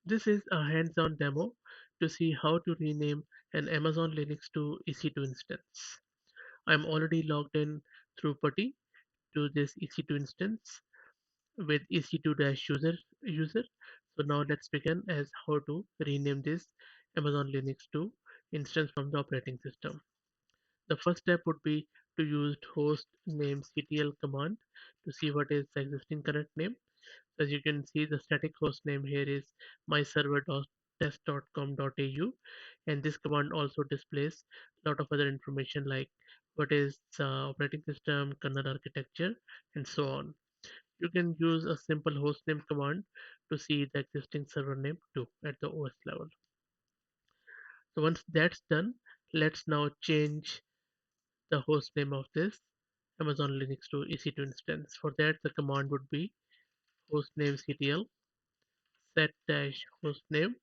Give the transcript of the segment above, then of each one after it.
This is a hands-on demo to see how to rename an Amazon Linux to EC2 instance. I'm already logged in through PuTTY to this EC2 instance with EC2-user. So now let's begin as how to rename this Amazon Linux to instance from the operating system. The first step would be to use host name ctl command to see what is the existing current name. As you can see, the static host name here is myserver.test.com.au, and this command also displays a lot of other information like what is operating system, kernel architecture, and so on. You can use a simple hostname command to see the existing server name too at the OS level. So once that's done, let's now change the host name of this Amazon Linux to EC2 instance. For that, the command would be hostnamectl set dash hostname,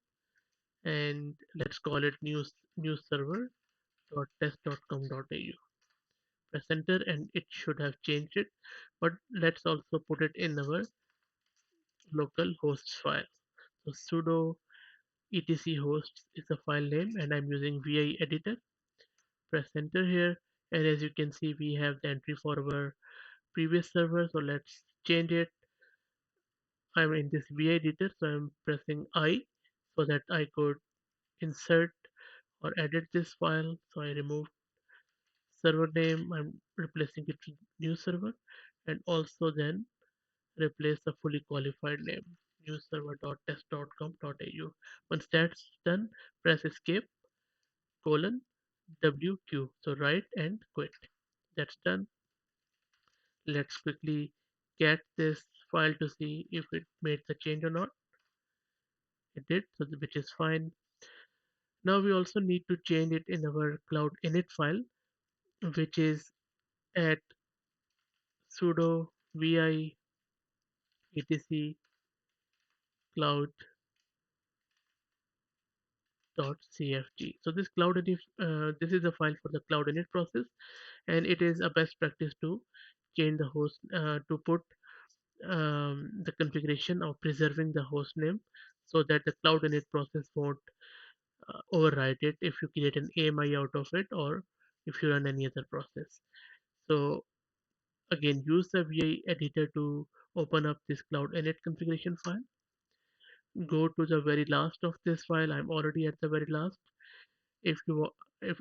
and let's call it newserver.test.com.au. Press enter and it should have changed it, but let's also put it in our local hosts file. So sudo etc hosts is the file name and I'm using vi editor. Press enter here, and as you can see we have the entry for our previous server. So let's change it. I'm in this vi editor, so I'm pressing I so that I could insert or edit this file. So I remove server name, I'm replacing it with new server, and also then replace the fully qualified name newserver.test.com.au. Once that's done, press escape colon WQ. So write and quit. That's done. Let's quickly get this file to see if it made the change or not. It did, so which is fine. Now we also need to change it in our cloud init file, which is at sudo vi etc cloud.cfg. So this cloud init, this is a file for the cloud init process, and it is a best practice to change the host to put the configuration of preserving the host name so that the cloud init process won't override it if you create an AMI out of it or if you run any other process. So again, use the VI editor to open up this cloud init configuration file. Go to the very last of this file. I'm already at the very last. If you if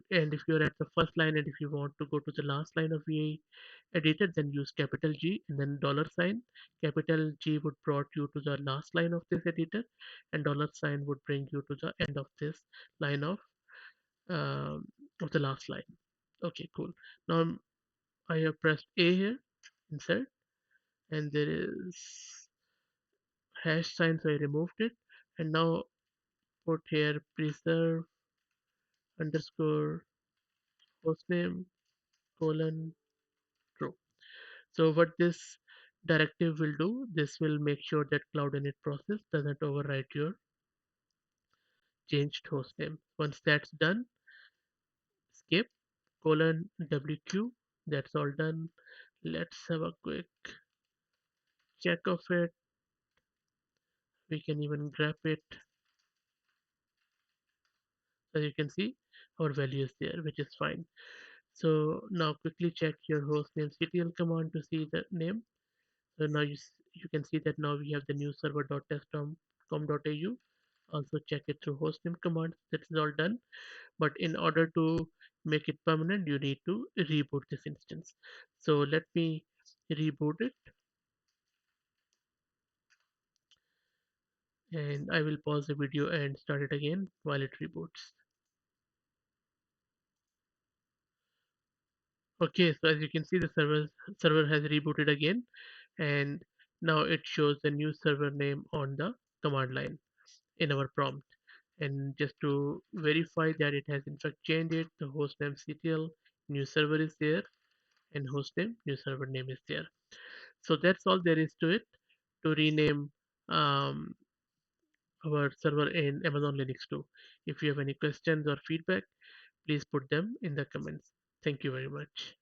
you're at the first line and if you want to go to the last line of VI editor, then use capital G and then dollar sign. Capital G would brought you to the last line of this editor, and dollar sign would bring you to the end of this line um, of the last line. Okay, cool. Now I have pressed A here, insert, and there is hash sign, so I removed it, and now put here preserve underscore hostname colon true. So what this directive will do, this will make sure that cloud init process doesn't overwrite your changed hostname. Once that's done, skip colon WQ. That's all done. Let's have a quick check of it. We can even grab it. As you can see, our value is there, which is fine. So now quickly check your hostname ctl command to see the name. So now you can see that now we have the new server.test.com.au. Also check it through hostname command. That is all done. But in order to make it permanent, you need to reboot this instance. So let me reboot it, and I will pause the video and start it again while it reboots. Okay, so as you can see, the server has rebooted again, and now it shows the new server name on the command line in our prompt. And just to verify that it has in fact changed it, the hostname CTL new server is there, and hostname new server name is there. So that's all there is to it to rename um, our server in Amazon Linux 2. If you have any questions or feedback, please put them in the comments. Thank you very much.